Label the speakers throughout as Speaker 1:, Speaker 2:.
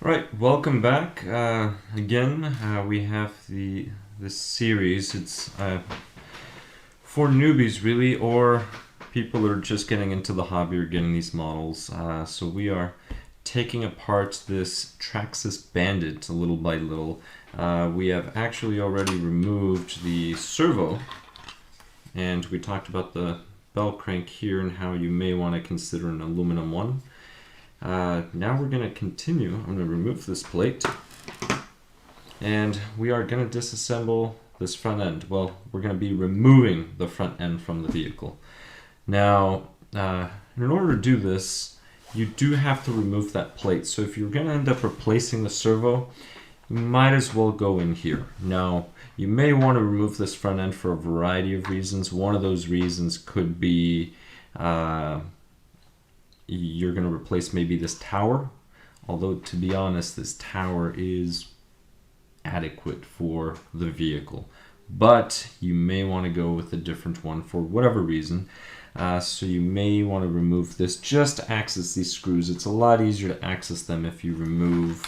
Speaker 1: Right, welcome back. Again, we have this series. It's for newbies, really, or people who are just getting into the hobby or getting these models. So we are taking apart this Traxxas Bandit little by little. We have actually already removed the servo, and we talked about the bell crank here and how you may want to consider an aluminum one. Now we're going to continue. I'm going to remove this plate and we are going to disassemble this front end. Well, we're going to be removing the front end from the vehicle. Now, in order to do this, you do have to remove that plate. So if you're going to end up replacing the servo, you might as well go in here. Now, you may want to remove this front end for a variety of reasons. One of those reasons could be you're going to replace maybe this tower, although to be honest, this tower is adequate for the vehicle, but you may want to go with a different one for whatever reason. So you may want to remove this just to access these screws. It's a lot easier to access them if you remove,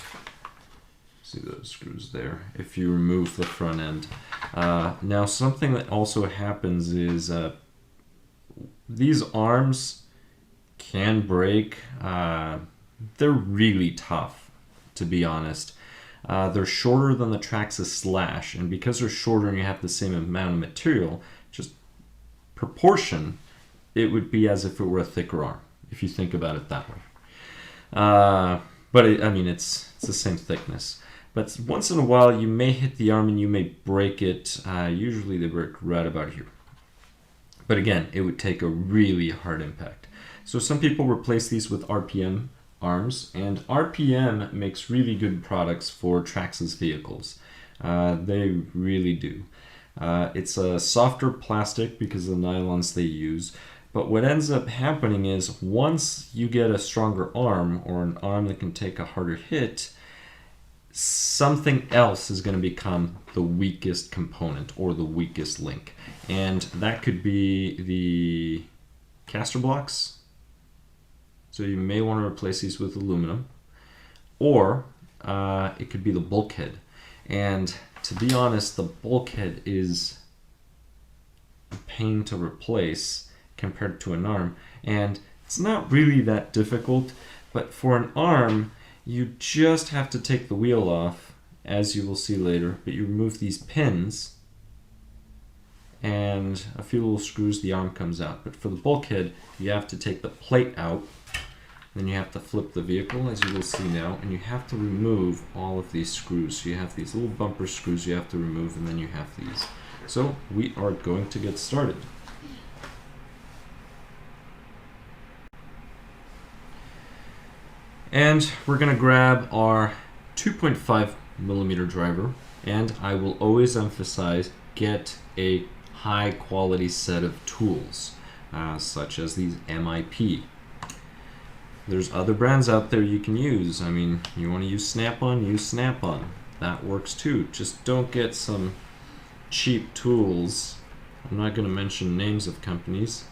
Speaker 1: see those screws there, if you remove the front end. Now something that also happens is these arms can break. They're really tough, to be honest. They're shorter than the Traxxas Slash, and because they're shorter and you have the same amount of material, just proportion, it would be as if it were a thicker arm, if you think about it that way. But I mean, it's the same thickness. But once in a while, you may hit the arm and you may break it. Usually they break right about here. But again, it would take a really hard impact. So some people replace these with RPM arms, and RPM makes really good products for Traxxas vehicles. They really do. It's a softer plastic because of the nylons they use, but what ends up happening is once you get a stronger arm or an arm that can take a harder hit, something else is going to become the weakest component or the weakest link. And that could be the caster blocks. So you may want to replace these with aluminum, or it could be the bulkhead. And to be honest, the bulkhead is a pain to replace compared to an arm. And it's not really that difficult, but for an arm, you just have to take the wheel off, as you will see later, but you remove these pins and a few little screws, the arm comes out. But for the bulkhead, you have to take the plate out. Then you have to flip the vehicle, as you will see now, and you have to remove all of these screws. So you have these little bumper screws you have to remove, and then you have these. So we are going to get started. And we're going to grab our 2.5mm driver, and I will always emphasize, get a high quality set of tools, such as these MIP. There's other brands out there you can use. I mean, you want to use Snap-on, use Snap-on. That works too. Just don't get some cheap tools. I'm not going to mention names of companies.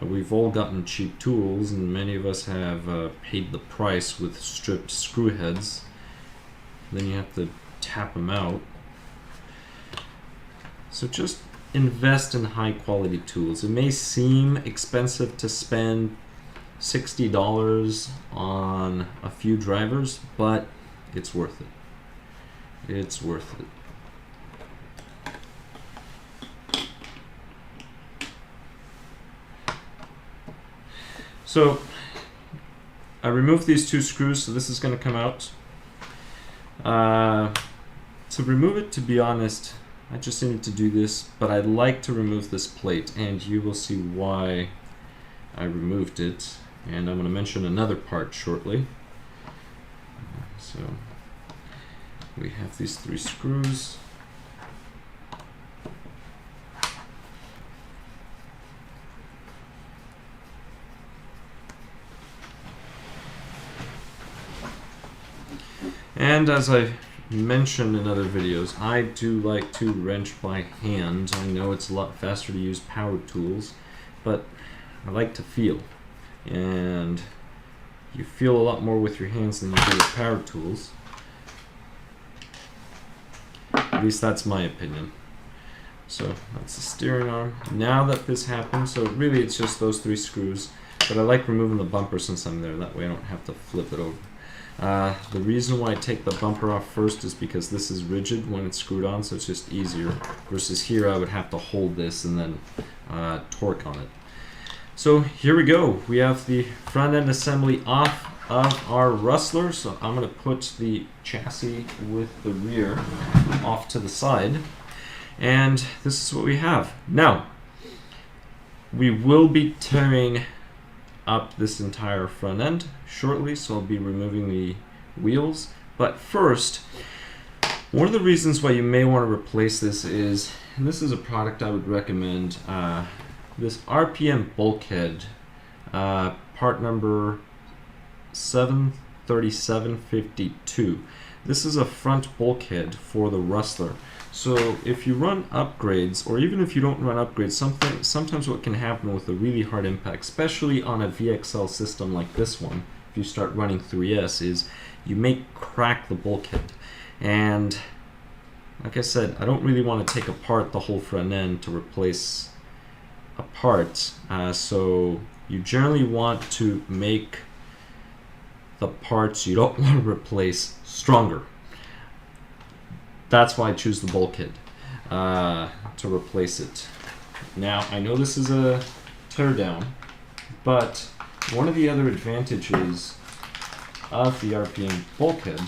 Speaker 1: We've all gotten cheap tools, and many of us have paid the price with stripped screw heads. Then you have to tap them out. So just invest in high quality tools. It may seem expensive to spend $60 on a few drivers, but it's worth it. It's worth it. So I removed these two screws, so this is going to come out. To remove it, to be honest, I just needed to do this, but I'd like to remove this plate, and you will see why I removed it. And I'm going to mention another part shortly. So we have these three screws. And as I mentioned in other videos, I do like to wrench by hand. I know it's a lot faster to use power tools, but I like to feel. And you feel a lot more with your hands than you do with power tools. At least that's my opinion. So that's the steering arm. Now that this happened, so really it's just those 3 screws, but I like removing the bumper since I'm there, that way I don't have to flip it over. The reason why I take the bumper off first is because this is rigid when it's screwed on, so it's just easier, versus here I would have to hold this and then torque on it. So here we go, we have the front end assembly off of our rustler, so I'm going to put the chassis with the rear off to the side. And this is what we have. Now, we will be tearing up this entire front end shortly, so I'll be removing the wheels. But first, one of the reasons why you may want to replace this is, and this is a product I would recommend, this RPM bulkhead, part number 73752. This is a front bulkhead for the rustler. So if you run upgrades, or even if you don't run upgrades, sometimes what can happen with a really hard impact, especially on a VXL system like this one, if you start running 3S, is you may crack the bulkhead. And like I said, I don't really want to take apart the whole front end to replace a part. So you generally want to make the parts you don't want to replace stronger. That's why I choose the bulkhead to replace it. Now, I know this is a teardown, but one of the other advantages of the RPM bulkhead,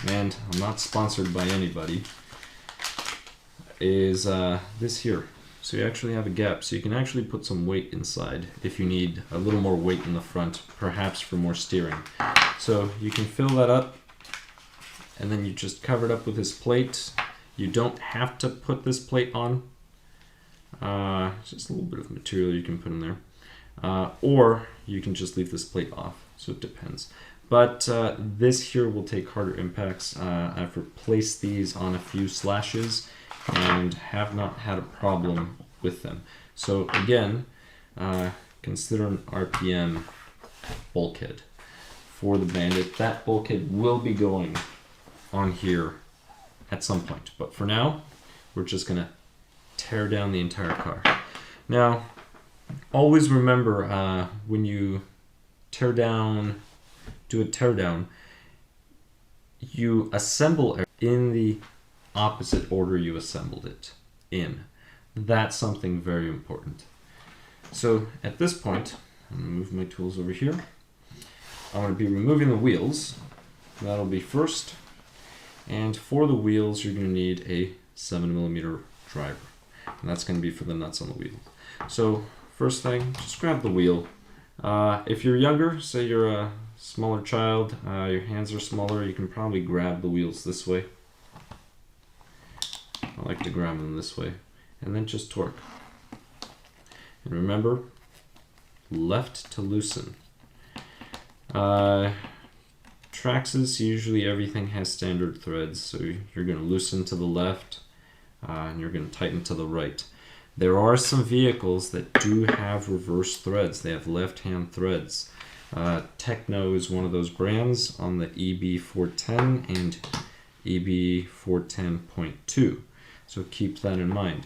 Speaker 1: and I'm not sponsored by anybody, is this here. So you actually have a gap, so you can actually put some weight inside if you need a little more weight in the front, perhaps for more steering. So you can fill that up, and then you just cover it up with this plate. You don't have to put this plate on. Just a little bit of material you can put in there. Or you can just leave this plate off, so it depends. But this here will take harder impacts. I've replaced these on a few slashes and have not had a problem with them. So again, consider an RPM bulkhead for the Bandit. That bulkhead will be going on here at some point, but for now we're just gonna tear down the entire car. Now always remember, when you do a teardown, you assemble in the opposite order you assembled it in. That's something very important. So at this point, I'm gonna move my tools over here. I'm gonna be removing the wheels. That'll be first. And for the wheels, you're going to need a 7mm driver. And that's going to be for the nuts on the wheel. So first thing, just grab the wheel. If you're younger, say you're a smaller child, your hands are smaller, you can probably grab the wheels this way. I like to grab them this way. And then just torque. And remember, left to loosen. Traxxas, usually everything has standard threads, so you're going to loosen to the left and you're going to tighten to the right. There are some vehicles that do have reverse threads. They have left-hand threads. Techno is one of those brands on the EB410 and EB410.2, so keep that in mind.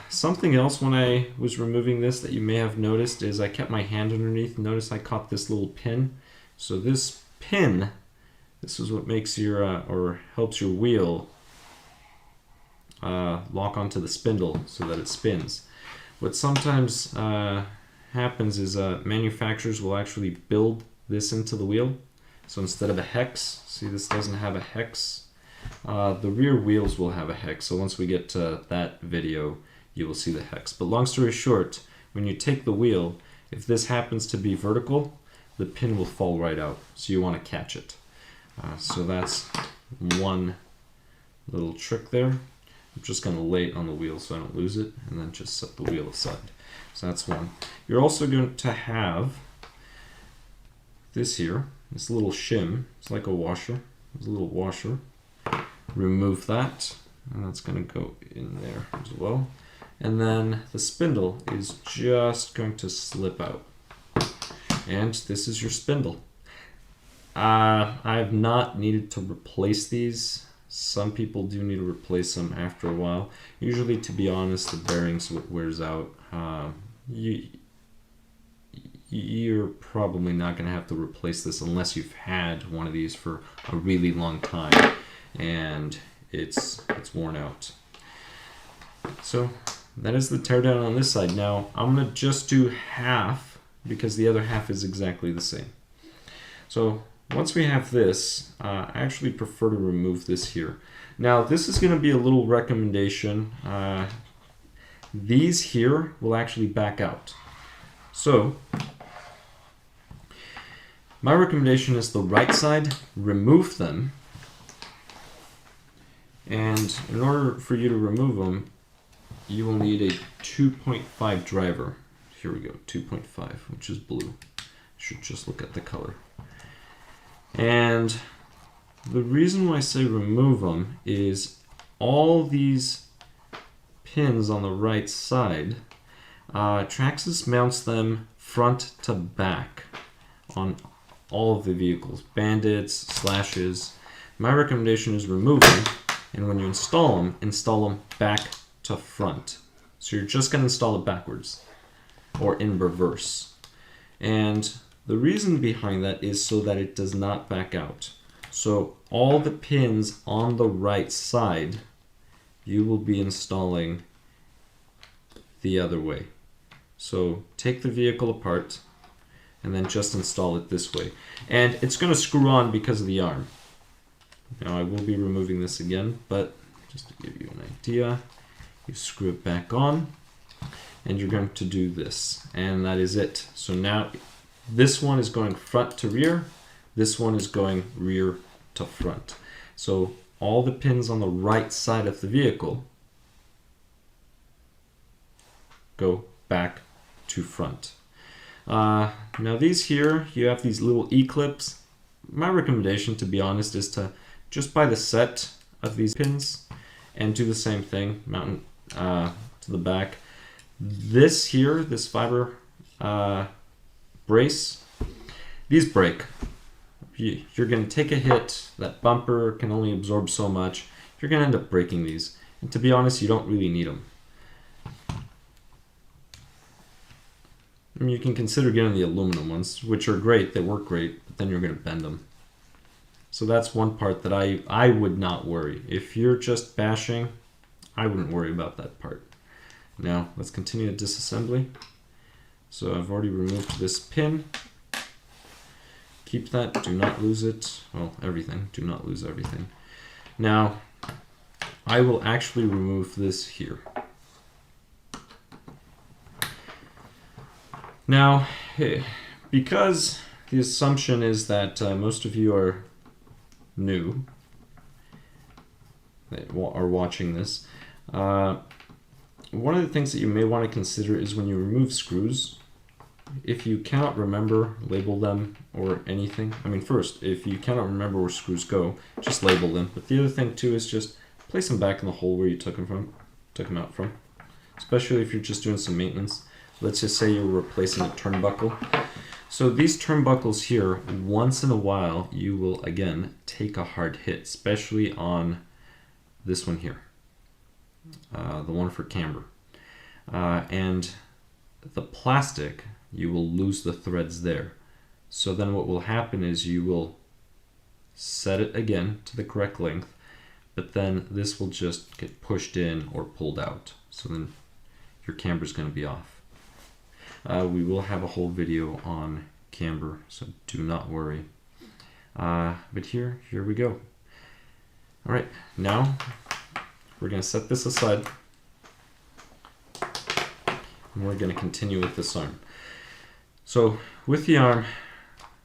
Speaker 1: Something else when I was removing this that you may have noticed is I kept my hand underneath. Notice I caught this little pin. So this pin, this is what makes your or helps your wheel lock onto the spindle so that it spins. What sometimes happens is manufacturers will actually build this into the wheel. So instead of a hex, see this doesn't have a hex. The rear wheels will have a hex. So once we get to that video, you will see the hex. But long story short, when you take the wheel, if this happens to be vertical, the pin will fall right out, so you want to catch it. So that's one little trick there. I'm just going to lay it on the wheel so I don't lose it, and then just set the wheel aside. So that's one. You're also going to have this here, this little shim. It's like a washer. There's a little washer. Remove that, and that's going to go in there as well. And then the spindle is just going to slip out. And this is your spindle. I have not needed to replace these Some people do need to replace them after a while. Usually, to be honest, the bearings wears out. You're probably not going to have to replace this unless you've had one of these for a really long time and it's worn out. So that is the teardown on this side. Now I'm going to just do half because the other half is exactly the same. So once we have this, I actually prefer to remove this here. Now this is going to be a little recommendation. These here will actually back out. So my recommendation is the right side, remove them. And in order for you to remove them, you will need a 2.5 driver. Here we go, 2.5, which is blue. Should just look at the color. And the reason why I say remove them is all these pins on the right side, Traxxas mounts them front to back on all of the vehicles, bandits, slashes. My recommendation is remove them, and when you install them back to front. So you're just going to install it backwards or in reverse. And the reason behind that is so that it does not back out. So all the pins on the right side, you will be installing the other way. So take the vehicle apart and then just install it this way. And it's going to screw on because of the arm. Now I will be removing this again, but just to give you an idea, you screw it back on and you're going to do this, and that is it. So now this one is going front to rear, this one is going rear to front. So all the pins on the right side of the vehicle go back to front. Now these here, you have these little E-clips. My recommendation, to be honest, is to just buy the set of these pins and do the same thing, mount to the back. This here, this fiber brace, these break. You're going to take a hit, that bumper can only absorb so much. You're going to end up breaking these. And to be honest, you don't really need them. I mean, you can consider getting the aluminum ones, which are great, they work great, but then you're going to bend them. So that's one part that I would not worry. If you're just bashing, I wouldn't worry about that part. Now, let's continue the disassembly. So I've already removed this pin. Keep that, do not lose it. Well, everything, do not lose everything. Now, I will actually remove this here. Now, because the assumption is that most of you are new, that are watching this, one of the things that you may want to consider is when you remove screws, if you cannot remember, label them or anything. I mean, first, if you cannot remember where screws go, just label them. But the other thing too is just place them back in the hole where you took them out from, especially if you're just doing some maintenance. Let's just say you're replacing a turnbuckle. So these turnbuckles here, once in a while, you will again take a hard hit, especially on this one here, the one for camber. And the plastic, you will lose the threads there. So then what will happen is you will set it again to the correct length, but then this will just get pushed in or pulled out. So then your camber is going to be off. We will have a whole video on camber, so do not worry. But here we go. All right, now we're going to set this aside, and we're going to continue with this arm. So with the arm,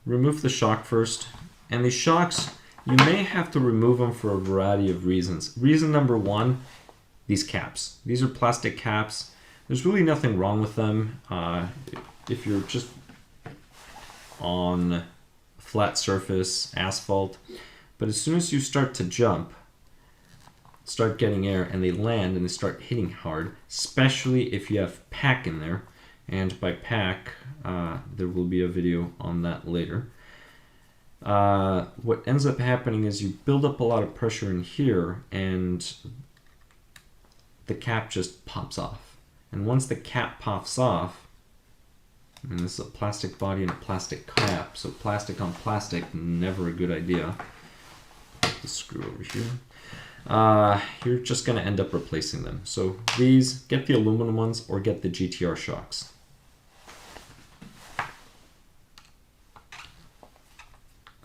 Speaker 1: remove the shock first, and these shocks, you may have to remove them for a variety of reasons. Reason number one, these caps. These are plastic caps. There's really nothing wrong with them if you're just on a flat surface, asphalt. But as soon as you start to jump, start getting air, and they land and they start hitting hard, especially if you have pack in there, and by pack, there will be a video on that later. what ends up happening is you build up a lot of pressure in here and the cap just pops off. And once the cap pops off, and this is a plastic body and a plastic cap, so plastic on plastic, never a good idea. Put the screw over here. You're just going to end up replacing them. So these, get the aluminum ones or get the GTR shocks.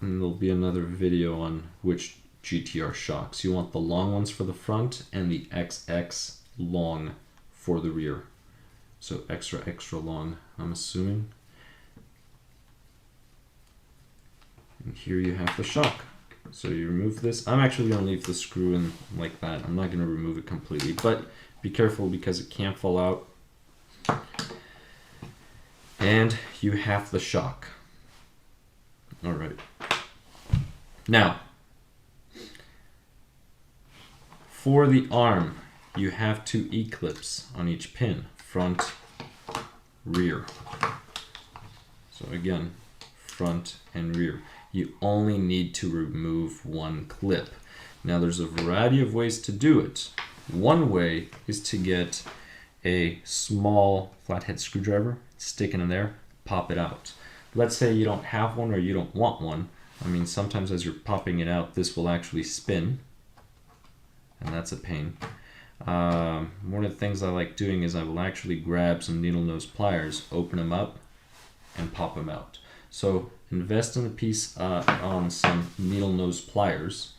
Speaker 1: And there'll be another video on which GTR shocks. You want the long ones for the front and the XX long for the rear. So extra, extra long, I'm assuming. And here you have the shock. So you remove this. I'm actually going to leave the screw in like that. I'm not going to remove it completely, but be careful because it can fall out. And you have the shock. All right. Now, for the arm, you have 2 E-clips on each pin, front, rear. So again, front and rear. You only need to remove 1 clip. Now there's a variety of ways to do it. One way is to get a small flathead screwdriver, stick it in there, pop it out. Let's say you don't have one or you don't want one. I mean, sometimes as you're popping it out, this will actually spin, and that's a pain. One of the things I like doing is I will actually grab some needle nose pliers, open them up, and pop them out. So invest in a piece on some needle nose pliers.